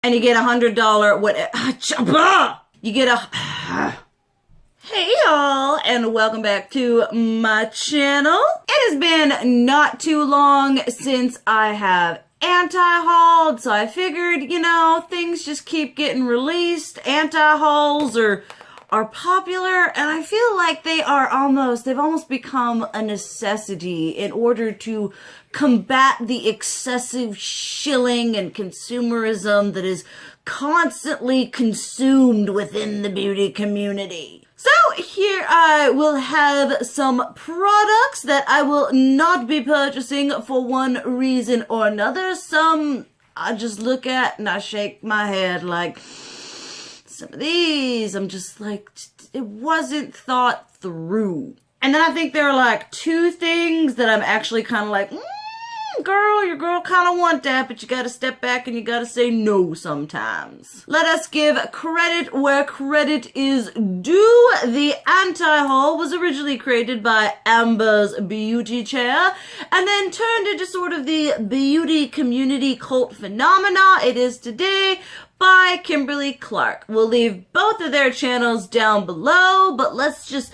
and you get $100, what, you get a, hey y'all, and welcome back to my channel. It has been not too long since I have anti-hauled, so I figured, things just keep getting released. Anti-hauls are popular, and I feel like they've almost become a necessity in order to combat the excessive shilling and consumerism that is constantly consumed within the beauty community. So here I will have some products that I will not be purchasing for one reason or another. Some I just look at and I shake my head like, some of these, I'm just like, it wasn't thought through. And then I think there are like two things that I'm actually kind of like, girl, your girl kind of want that, but you got to step back and you got to say no sometimes. Let us give credit where credit is due. The anti-haul was originally created by Amber's Beauty Chair and then turned into sort of the beauty community cult phenomena it is today by Kimberly Clark. We'll leave both of their channels down below, but let's just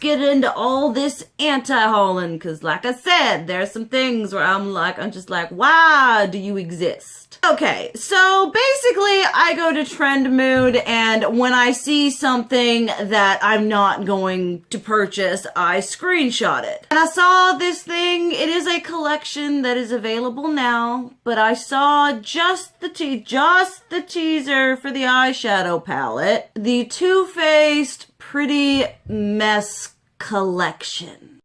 get into all this anti-hauling, because like I said, there's some things where I'm just like, why do you exist? Okay, so basically I go to trend mood, and when I see something that I'm not going to purchase, I screenshot it. And I saw this thing. It is a collection that is available now, but I saw just the teaser for the eyeshadow palette, the Too Faced Pretty Mess collection.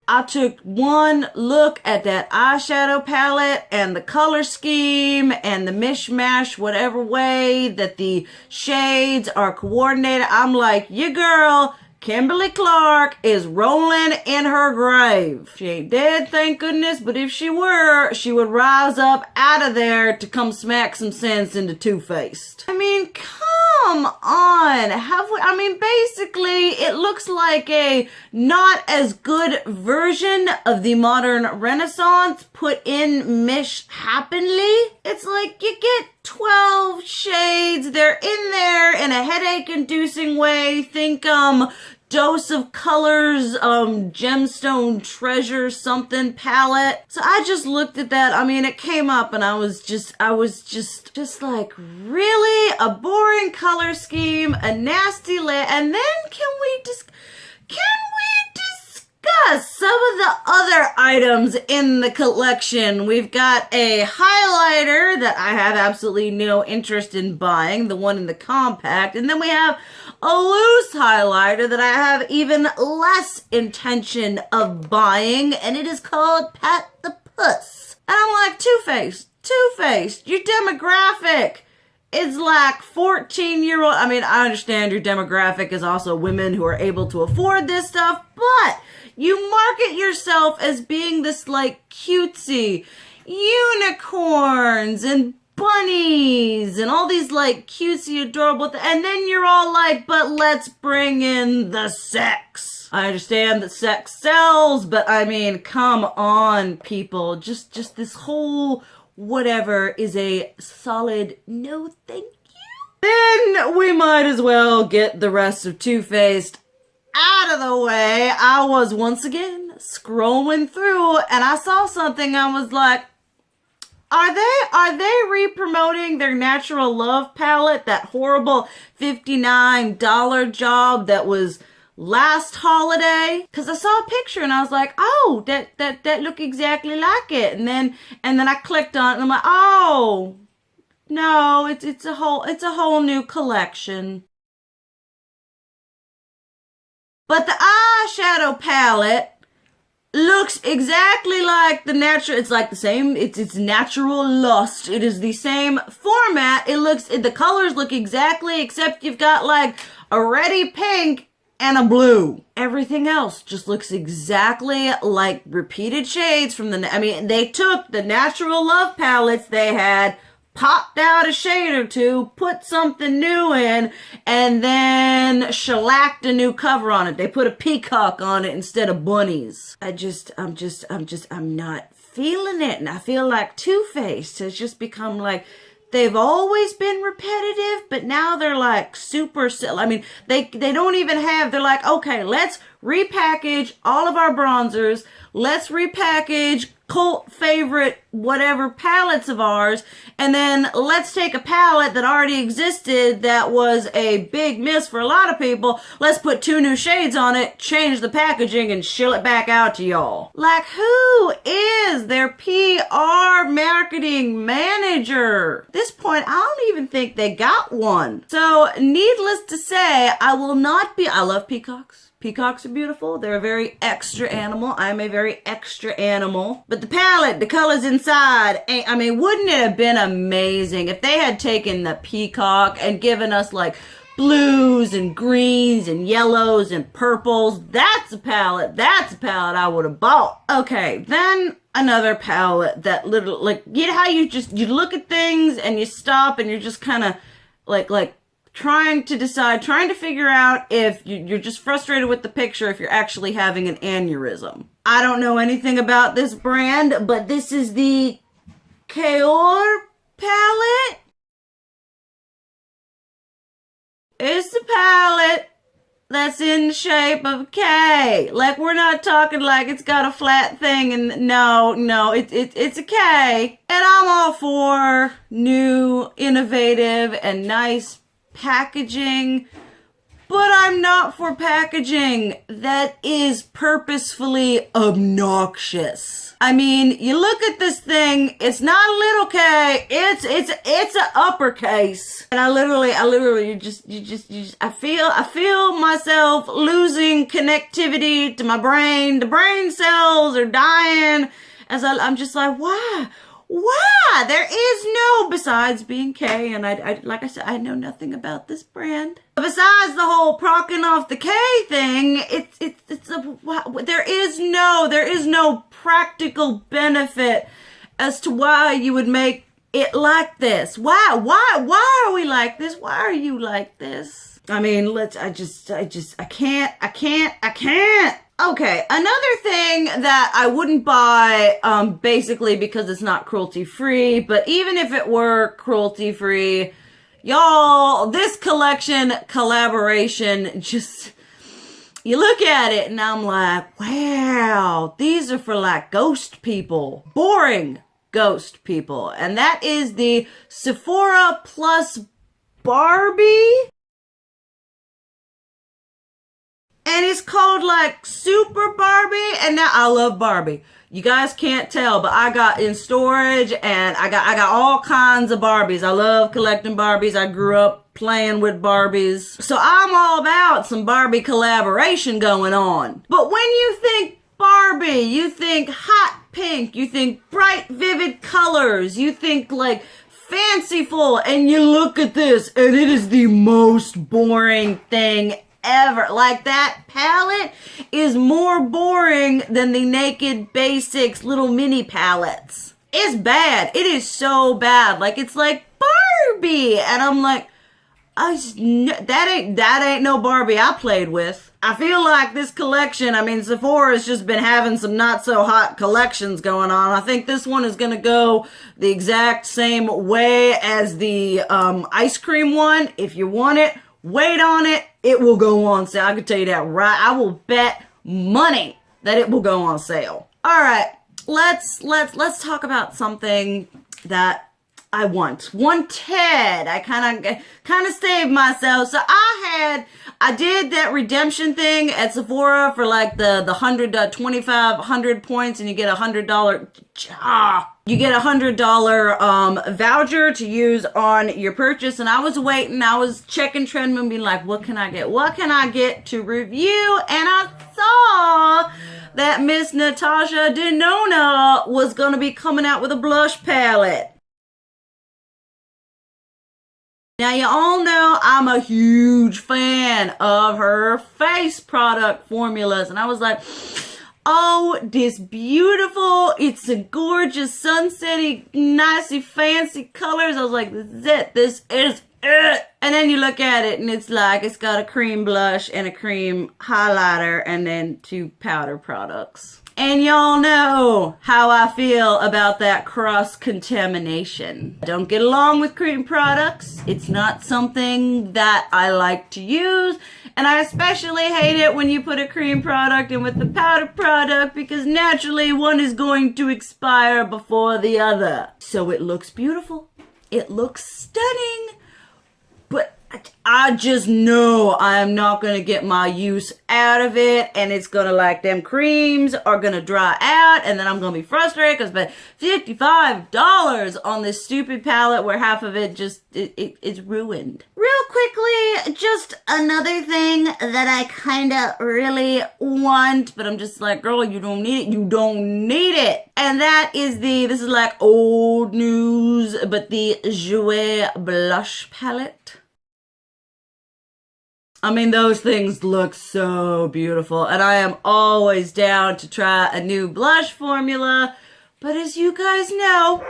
I took one look at that eyeshadow palette and the color scheme and the mishmash, whatever way that the shades are coordinated. I'm like, your girl, Kimberly Clark, is rolling in her grave. She ain't dead, thank goodness, but if she were, she would rise up out of there to come smack some sense into Too Faced. I mean, come on. Basically, it looks like a not as good version of the modern Renaissance put in mishappenly. It's like you get 12 shades. They're in there in a headache-inducing way. Think, Dose of Colors, Gemstone Treasure something palette. So I just looked at that. It came up and I was just like, really? A boring color scheme, a nasty and then can we discuss some of the other items in the collection? We've got a highlighter that I have absolutely no interest in buying, the one in the compact, and then we have a loose highlighter that I have even less intention of buying, and it is called Pat the Puss. And I'm like, Too Faced, your demographic is like 14-year-old. I understand your demographic is also women who are able to afford this stuff, but you market yourself as being this like cutesy unicorns and bunnies and all these like cutesy adorable and then you're all like, but let's bring in the sex. I understand that sex sells, but come on, people. Just this whole whatever is a solid no thank you. Then we might as well get the rest of Too Faced out of the way. I was once again scrolling through and I saw something. I was like, are they re-promoting their Natural Love palette, that horrible $59 job that was last holiday? Because I saw a picture and I was like, oh, that look exactly like it. And then I clicked on it and I'm like, oh no, it's a whole new collection. But the eyeshadow palette looks exactly like the natural. It's like the same. It's Natural Lust. It is the same format. The colors look exactly, except you've got like a reddy pink and a blue. Everything else just looks exactly like repeated shades from they took the Natural Love palettes they had, popped out a shade or two, put something new in, and then shellacked a new cover on it. They put a peacock on it instead of bunnies. I'm not feeling it. And I feel like Too Faced has just become like, they've always been repetitive, but now they're like super, I mean, they don't even have, they're like, okay, let's repackage all of our bronzers. Let's repackage cult favorite whatever palettes of ours, and then let's take a palette that already existed that was a big miss for a lot of people. Let's put 2 new shades on it, change the packaging, and shill it back out to y'all. Like, who is their PR marketing manager? At this point, I don't even think they got one. So, needless to say, I love peacocks. Peacocks are beautiful. They're a very extra animal. I'm a very extra animal. But the palette, the colors inside, I mean, wouldn't it have been amazing if they had taken the peacock and given us like blues and greens and yellows and purples? That's a palette I would have bought. Okay, then another palette that little, like, you know how you look at things and you stop and you're just kind of like, trying to figure out if you're just frustrated with the picture, if you're actually having an aneurysm. I don't know anything about this brand, but this is the Kaor palette. It's the palette that's in the shape of a K. Like, we're not talking like it's got a flat thing, and no, it's a K. And I'm all for new, innovative, and nice packaging, but I'm not for packaging that is purposefully obnoxious. I mean, you look at this thing, it's not a little K, it's an uppercase. And I literally, I feel myself losing connectivity to my brain. The brain cells are dying as I'm just like, why? There is no, besides being K, and I like I said, I know nothing about this brand. Besides the whole procking off the K thing, there is no practical benefit as to why you would make it like this. Why are we like this? Why are you like this? I mean, I can't. Okay, another thing that I wouldn't buy, basically because it's not cruelty-free, but even if it were cruelty-free, y'all, this collaboration, just, you look at it and I'm like, wow, these are for like ghost people, boring ghost people, and that is the Sephora plus Barbie. And it's called like Super Barbie. And now I love Barbie. You guys can't tell, but I got in storage and I got all kinds of Barbies. I love collecting Barbies. I grew up playing with Barbies. So I'm all about some Barbie collaboration going on. But when you think Barbie, you think hot pink, you think bright, vivid colors, you think like fanciful, and you look at this and it is the most boring thing ever. Like, that palette is more boring than the Naked Basics little mini palettes. It's bad. It is so bad. Like, it's like Barbie, and I'm like, that ain't no Barbie I played with. I feel like this collection, I mean, Sephora's just been having some not so hot collections going on. I think this one is gonna go the exact same way as the ice cream one. If you want it, wait on it. It will go on sale. I can tell you that right. I will bet money that it will go on sale. All right, let's talk about something that I wanted. I kind of saved myself. So I did that redemption thing at Sephora for like the 2,500 points, and you get $100. You get $100 voucher to use on your purchase. And I was waiting. I was checking Trendman, being like, what can I get? What can I get to review? And I saw that Miss Natasha Denona was going to be coming out with a blush palette. Now, you all know I'm a huge fan of her face product formulas. And I was like, oh, this beautiful, it's a gorgeous, sunsetty, nicey, fancy colors. I was like, this is it. And then you look at it and it's like, it's got a cream blush and a cream highlighter and then 2 powder products. And y'all know how I feel about that cross-contamination. I don't get along with cream products. It's not something that I like to use. And I especially hate it when you put a cream product in with the powder product because naturally one is going to expire before the other. So it looks beautiful. It looks stunning. But I just know I am not going to get my use out of it, and it's going to, like, them creams are going to dry out, and then I'm going to be frustrated because I spent $55 on this stupid palette where half of it just, it's ruined. Real quickly, just another thing that I kind of really want, but I'm just like, girl, you don't need it. You don't need it. And that is this is like old news, but the Jouer blush palette. I mean, those things look so beautiful, and I am always down to try a new blush formula, but as you guys know,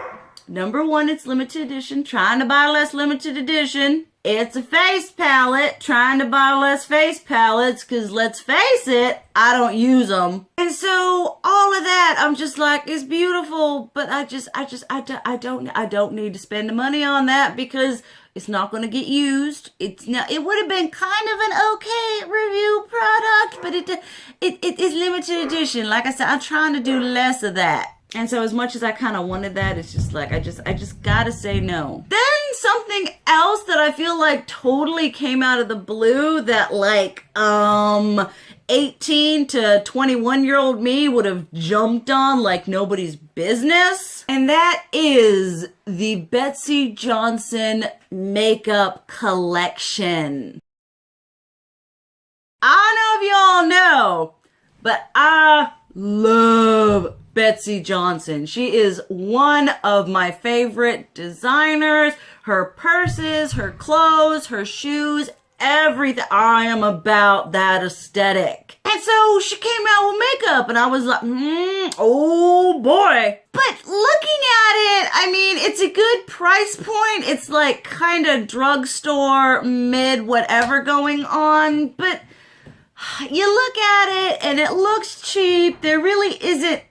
number one, it's limited edition, trying to buy less limited edition. It's a face palette, trying to buy less face palettes, because let's face it, I don't use them. And so all of that, I'm just like, it's beautiful, but I don't need to spend the money on that because it's not going to get used. It would have been kind of an okay review product, but it is limited edition. Like I said, I'm trying to do less of that. And so as much as I kind of wanted that, it's just like, I just gotta say no. Then something else that I feel like totally came out of the blue that like, 18 to 21-year-old me would have jumped on like nobody's business. And that is the Betsey Johnson makeup collection. I don't know if y'all know, but I love Betsey Johnson. She is one of my favorite designers. Her purses, her clothes, her shoes, everything. I am about that aesthetic. And so she came out with makeup and I was like, oh boy. But looking at it, I mean, it's a good price point. It's like kind of drugstore mid whatever going on, but you look at it and it looks cheap. There really isn't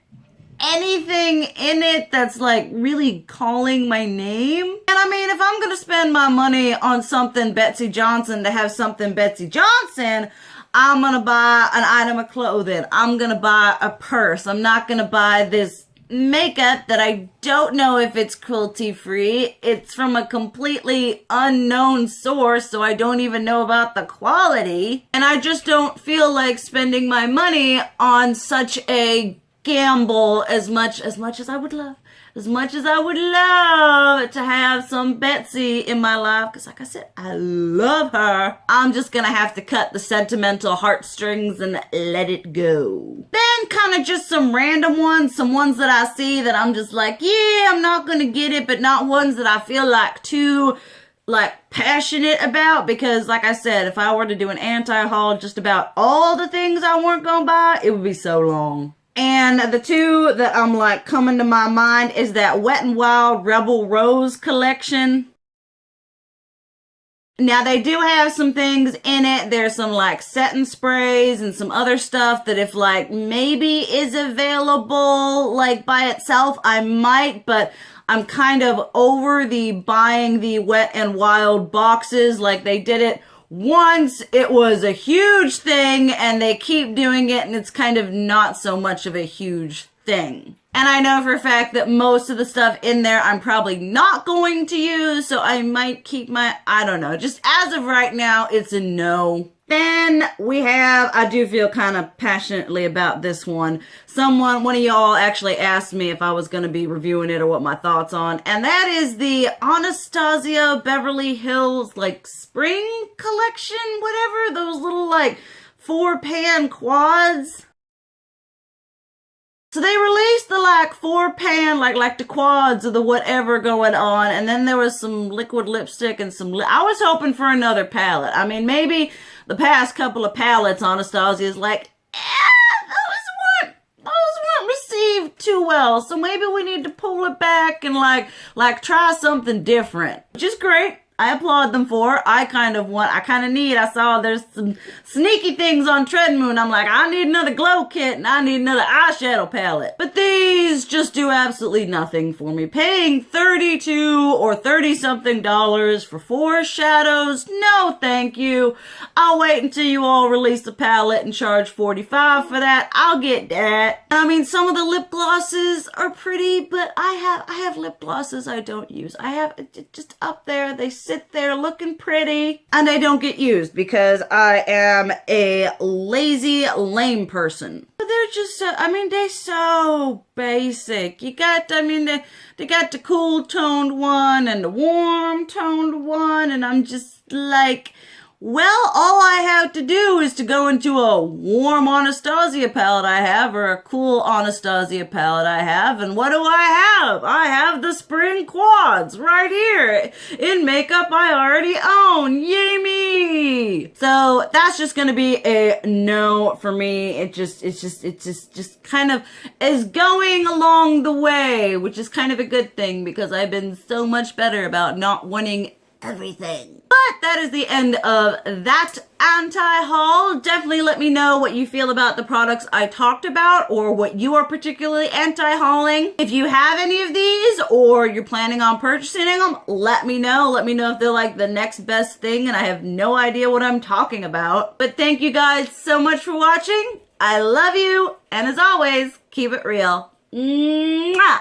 anything in it that's like really calling my name. And I mean, if I'm gonna spend my money on something Betsey Johnson to have something Betsey Johnson, I'm gonna buy an item of clothing. I'm gonna buy a purse. I'm not gonna buy this makeup that I don't know if it's cruelty free. It's from a completely unknown source, so I don't even know about the quality. And I just don't feel like spending my money on such a gamble as much as I would love. As much as I would love to have some Betsey in my life, because like I said, I love her. I'm just gonna have to cut the sentimental heartstrings and let it go. Then kind of just some random ones, some ones that I see that I'm just like, yeah, I'm not gonna get it, but not ones that I feel like too like passionate about, because like I said, if I were to do an anti-haul just about all the things I weren't gonna buy, it would be so long. And the two that I'm like coming to my mind is that Wet n Wild Rebel Rose collection. Now they do have some things in it. There's some like setting sprays and some other stuff that if like maybe is available like by itself, I might, but I'm kind of over the buying the Wet n Wild boxes. Like they did it once, it was a huge thing, and they keep doing it, and it's kind of not so much of a huge thing. And I know for a fact that most of the stuff in there I'm probably not going to use, so I might keep I don't know. Just as of right now, it's a no. Then we have, I do feel kind of passionately about this one. One of y'all actually asked me if I was going to be reviewing it or what my thoughts on. And that is the Anastasia Beverly Hills, like, spring collection, whatever. Those little, like, 4-pan quads. So they released the, like, 4-pan, like the quads or the whatever going on. And then there was some liquid lipstick and I was hoping for another palette. I mean, maybe the past couple of palettes, Anastasia is like, those weren't received too well. So maybe we need to pull it back and like try something different. Which is great. I applaud them for. I kind of I saw there's some sneaky things on Treadmoon. I'm like, I need another glow kit and I need another eyeshadow palette. But these just do absolutely nothing for me. Paying $32 or $30 something for 4 shadows? No, thank you. I'll wait until you all release the palette and charge $45 for that. I'll get that. I mean, some of the lip glosses are pretty, but I have lip glosses I don't use. I have just up there. They sit there looking pretty and they don't get used because I am a lazy, lame person. But they're just so, they're so basic. They got the cool toned one and the warm toned one, and I'm just like, well, all I have to do is to go into a warm Anastasia palette I have or a cool Anastasia palette I have, and what do I have? I have the spring quads right here in makeup I already own. Yay me! So that's just gonna be a no for me. It just kind of is going along the way, which is kind of a good thing because I've been so much better about not wanting everything. But that is the end of that anti-haul. Definitely let me know what you feel about the products I talked about or what you are particularly anti-hauling. If you have any of these or you're planning on purchasing them, let me know. Let me know if they're like the next best thing and I have no idea what I'm talking about. But thank you guys so much for watching. I love you. And as always, keep it real. Mwah!